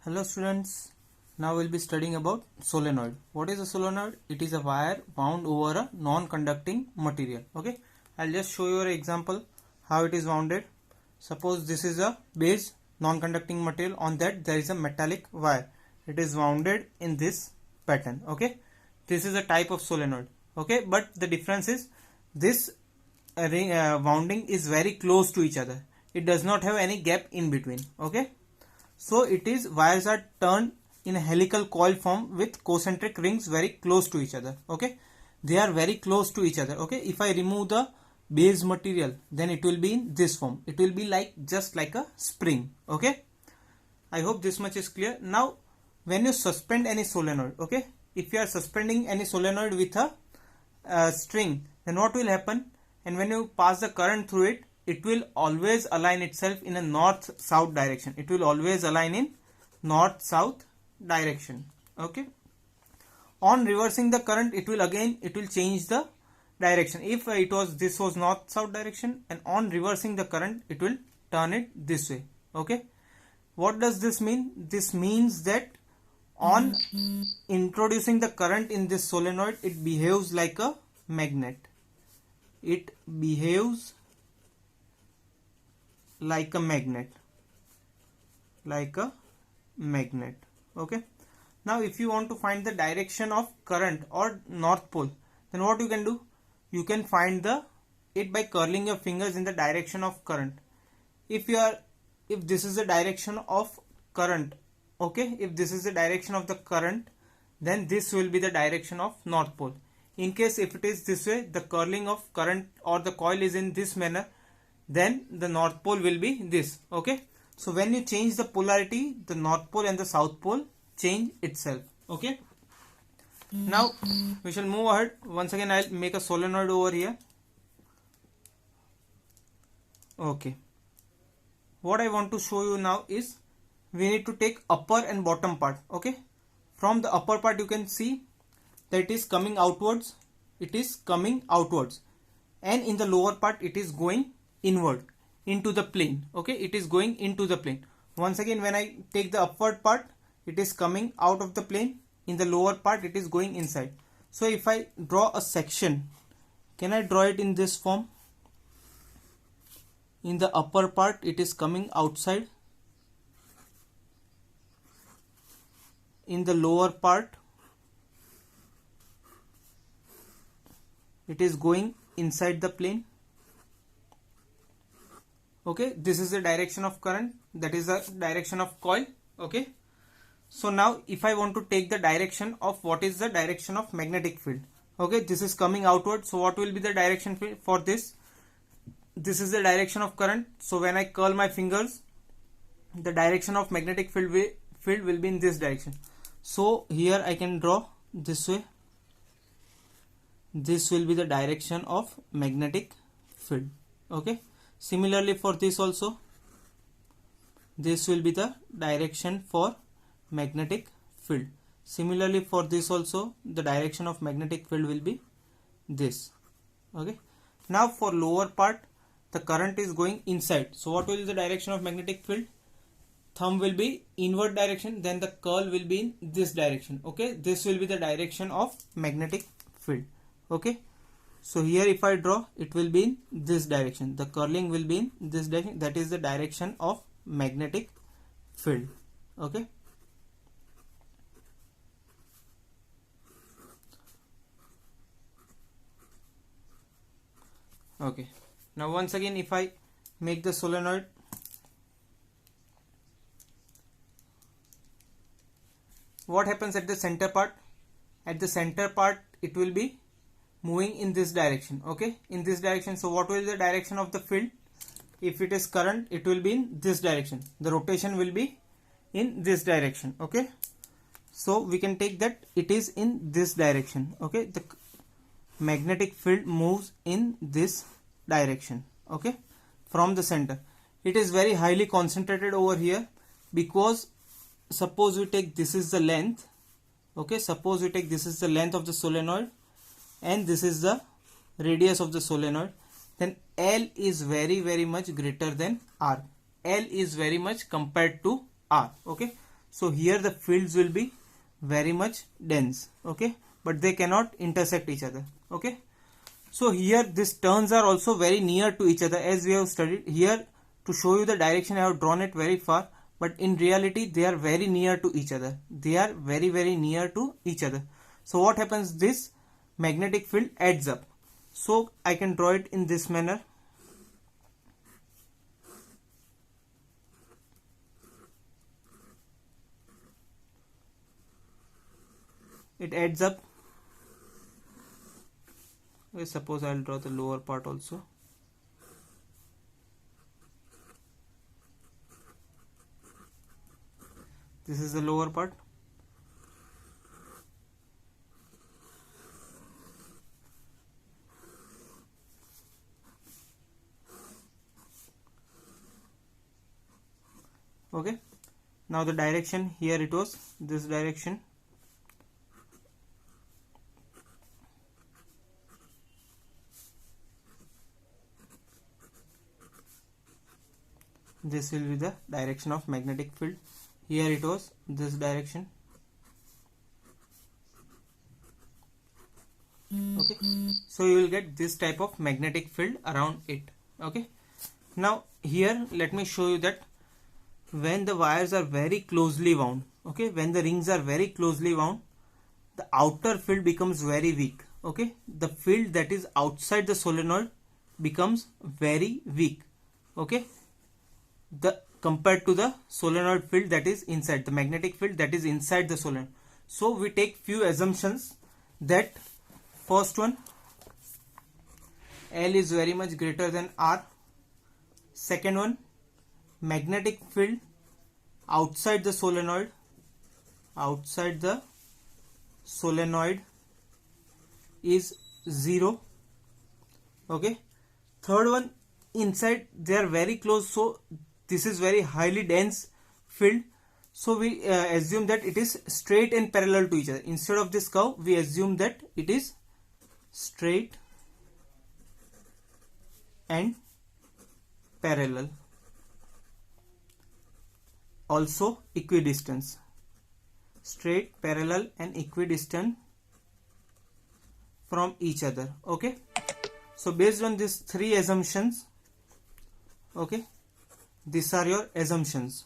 Hello students, now we'll be studying about solenoid. What is a solenoid? It is a wire wound over a non-conducting material. Okay, I'll just show you an example how it is wounded. Suppose this is a base non-conducting material, on that there is a metallic wire. It is wounded in this pattern. Okay, this is a type of solenoid. Okay, but the difference is this wounding is very close to each other. It does not have any gap in between. Okay. So it is wires are turned in a helical coil form with concentric rings very close to each other. Okay, they are very close to each other. Okay, if I remove the base material, then it will be in this form. It will be like just like a spring. Okay, I hope this much is clear. Now, when you suspend any solenoid, okay, if you are suspending any solenoid with a string, then what will happen? And when you pass the current through it, it will always align itself in a north-south direction. It will always align in north-south direction. Okay. On reversing the current, it will change the direction. If this was north-south direction, and on reversing the current, it will turn it this way. Okay. What does this mean? This means that on introducing the current in this solenoid, it behaves like a magnet. It behaves like a magnet. Okay, now if you want to find the direction of current or north pole, then what you can do, you can find it by curling your fingers in the direction of current. If this is the direction of current, okay, if this is the direction of the current, then this will be the direction of north pole. In case if it is this way, the curling of current or the coil is in this manner, then the north pole will be this. Okay, so when you change the polarity, the north pole and the south pole change itself. Okay, now we shall move ahead. Once again, I'll make a solenoid over here. Okay, what I want to show you now is we need to take upper and bottom part. Okay, from the upper part you can see that it is coming outwards. And in the lower part it is going inward into the plane. Okay, it is going into the plane. Once again, when I take the upward part, it is coming out of the plane. In the lower part, it is going inside. So if I draw a section, can I draw it in this form? In the upper part, it is coming outside. In the lower part, it is going inside the plane. Okay, this is the direction of current, that is the direction of coil. Okay, so now if I want to take the direction of what is the direction of magnetic field, okay, this is coming outward. So what will be the direction for this? This is the direction of current. So when I curl my fingers, the direction of magnetic field will be in this direction. So here I can draw this way. This will be the direction of magnetic field. Okay, similarly for this also, this will be the direction for magnetic field. Similarly for this also, the direction of magnetic field will be this. Okay, now for lower part, the current is going inside. So what will be the direction of magnetic field? Thumb will be inward direction, then the curl will be in this direction. Okay, this will be the direction of magnetic field. Okay, so here if I draw, it will be in this direction. The curling will be in this direction. That is the direction of magnetic field. Okay. Okay. Now once again, if I make the solenoid, what happens at the center part? At the center part, it will be moving in this direction. Okay, in this direction. So what will be the direction of the field? If it is current, it will be in this direction. The rotation will be in this direction. Okay, so we can take that it is in this direction. Okay, the magnetic field moves in this direction. Okay, from the center. It is very highly concentrated over here, because suppose we take this is the length. Okay, suppose we take this is the length of the solenoid and this is the radius of the solenoid, then L is very much greater than R. L is very much compared to R. Okay, So here the fields will be very much dense, okay, but they cannot intersect each other, okay. So here these turns are also very near to each other, as we have studied here. To show you the direction, I have drawn it very far, but in reality they are very near to each other. They are very near to each other. So what happens, this magnetic field adds up. So I can draw it in this manner. It adds up. Suppose I'll draw the lower part also. This is the lower part. Okay. Now the direction, here it was this direction. This will be the direction of magnetic field. Here it was this direction. Okay, so you will get this type of magnetic field around it. Okay, now here let me show you that when the wires are very closely wound, okay, when the rings are very closely wound, the outer field becomes very weak. Okay, the field that is outside the solenoid becomes very weak. Okay, the compared to the solenoid field that is inside, the magnetic field that is inside the solenoid. So we take few assumptions. That first one, L is very much greater than R. Second one, magnetic field outside the solenoid is 0. Okay, third one, inside they are very close, so this is very highly dense field. So we assume that it is straight and parallel to each other. Instead of this curve, we assume that it is straight and parallel. Also equidistant. Straight, parallel and equidistant from each other. Okay. So based on these three assumptions, okay, these are your assumptions.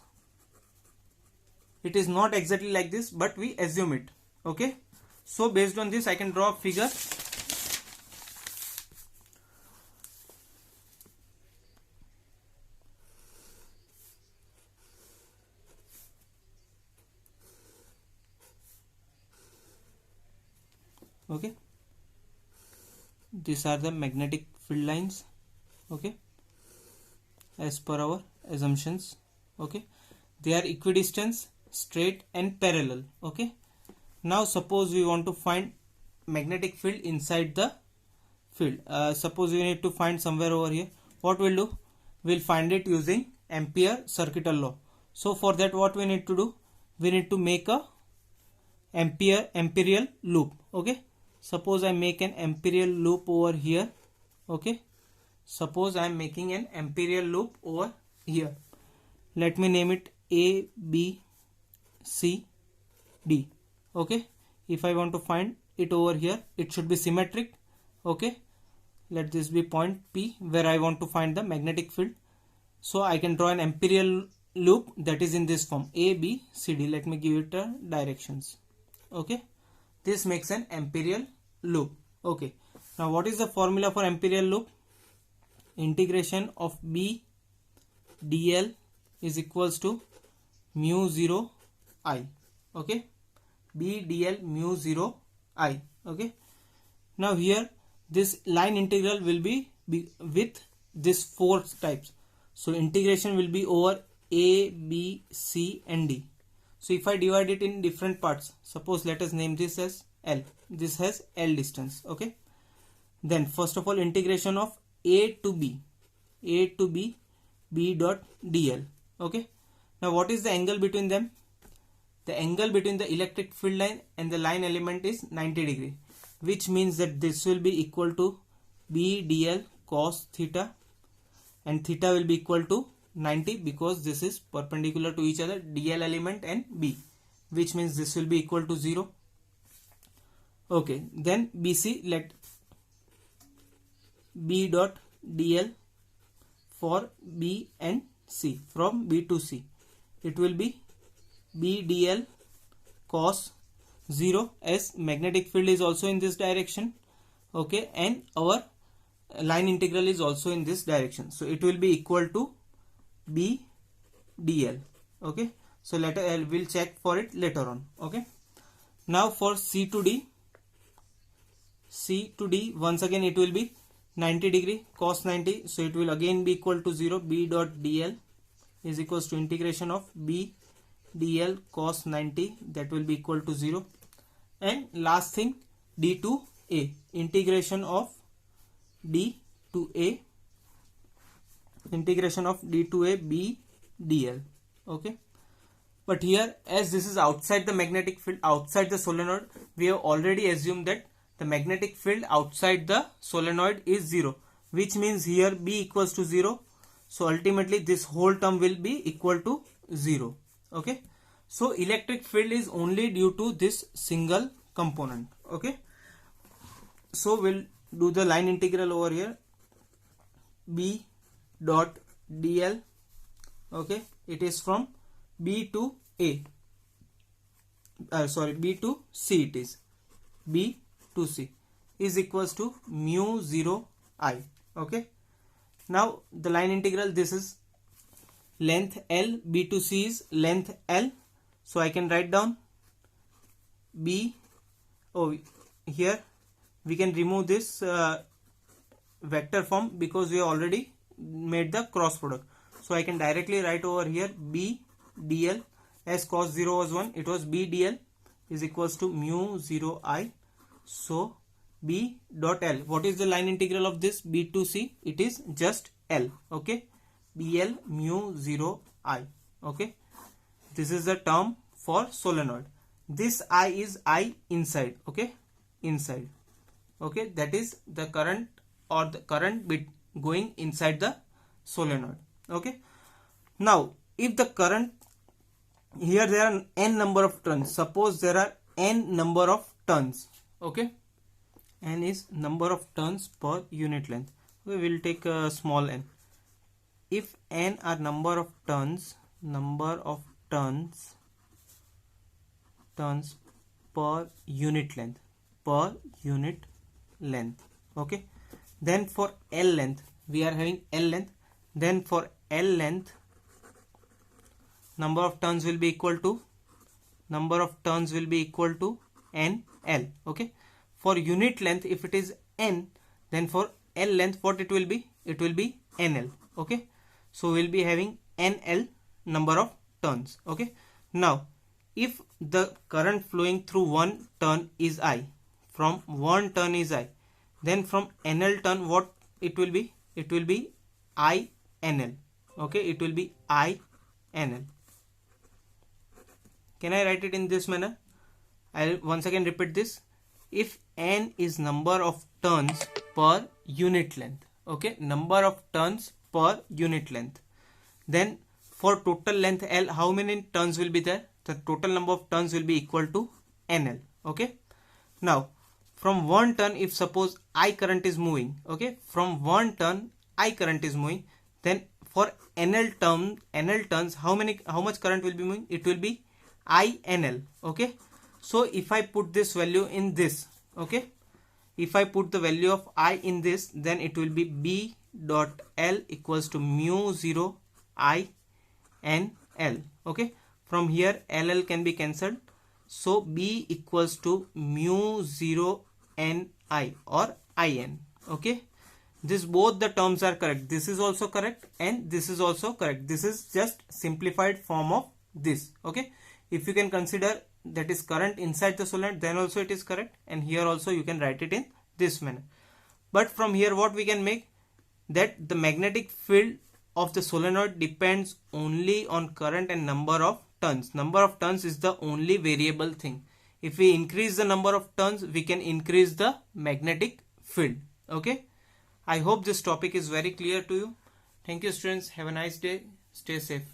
It is not exactly like this, but we assume it. Okay, so based on this I can draw a figure. Okay, these are the magnetic field lines. Okay, as per our assumptions. Okay, they are equidistant, straight and parallel. Okay, now suppose we want to find magnetic field inside the field. Suppose we need to find somewhere over here. What we'll do, we'll find it using Ampere circuital law. So for that, what we need to do, we need to make a imperial loop. Okay, suppose I make an imperial loop over here. Okay, suppose I am making an imperial loop over here. Let me name it A, B, C, D. Okay, if I want to find it over here, it should be symmetric. Okay, let this be point P where I want to find the magnetic field. So I can draw an imperial loop that is in this form, A, B, C, D. Let me give it a directions. Okay, this makes an imperial loop. Okay, now what is the formula for imperial loop? Integration of B dl is equals to mu 0 I. Okay, B dl mu 0 I. Okay, now here this line integral will be with this four types. So integration will be over A, B, C and D. So if I divide it in different parts, suppose let us name this as L. This has L distance. Okay, then first of all, integration of A to B, B dot dl. Okay, now what is the angle between them? The angle between the electric field line and the line element is 90 degree, which means that this will be equal to B dl cos theta, and theta will be equal to 90 because this is perpendicular to each other, dl element and b, which means this will be equal to 0. Okay, then BC, let B dot dl for B and C, from B to C, it will be B dl cos 0, as magnetic field is also in this direction. Okay, and our line integral is also in this direction, so it will be equal to B dl. Okay, so later we'll check for it later on. Okay, now for C to D, once again it will be 90 degree cos 90, so it will again be equal to 0. B dot dl is equals to integration of B dl cos 90, that will be equal to 0. And last thing, D to A, integration of D to A, B dl. Okay, but here, as this is outside the magnetic field, outside the solenoid, we have already assumed that the magnetic field outside the solenoid is 0, which means here B equals to 0. So ultimately this whole term will be equal to 0. Okay, so electric field is only due to this single component. Okay, so we'll do the line integral over here. B dot dl. Okay, it is from B to A. B to C, it is B to C is equals to mu 0 I. Okay, now the line integral, this is length L, B to C is length L, so I can write down B. Here we can remove this vector form because we have already made the cross product, so I can directly write over here B dl, as cos 0 was 1, it was B dl is equals to mu 0 I. So B dot L, what is the line integral of this B to C? It is just L. Okay, BL mu 0 I. Okay, this is the term for solenoid. This I is I inside. Okay, inside. Okay, that is the current, or the current bit going inside the solenoid. Okay, now if the current, here there are n number of turns, suppose there are n number of turns. Okay, n is number of turns per unit length. We will take a small n. If n are number of turns per unit length, okay, then for L length, we are having L length, then for L length, number of turns will be equal to NL. Okay, for unit length, if it is N, then for L length, what it will be? It will be NL. Okay, so we'll be having NL number of turns. Okay, now if the current flowing through one turn is I, from one turn is I, then from NL turn, what it will be? It will be INL. Okay, it will be INL. Can I write it in this manner? I'll once again repeat this. If N is number of turns per unit length, okay, number of turns per unit length, then for total length L, how many turns will be there? The total number of turns will be equal to NL. Okay, now from one turn, if suppose I current is moving, okay, from one turn I current is moving, then for NL turns, how much current will be moving? It will be INL. Okay, so if I put this value in this, okay, if I put the value of I in this, then it will be B dot L equals to mu 0 INL. Okay, from here LL can be cancelled, so B equals to mu 0 NI or IN. Okay, this both the terms are correct. This is also correct and this is also correct. This is just simplified form of this. Okay, if you can consider that is current inside the solenoid, then also it is correct, and here also you can write it in this manner. But from here what we can make, that the magnetic field of the solenoid depends only on current and number of turns. Number of turns is the only variable thing. If we increase the number of turns, we can increase the magnetic field. Okay, I hope this topic is very clear to you. Thank you students, have a nice day. Stay safe.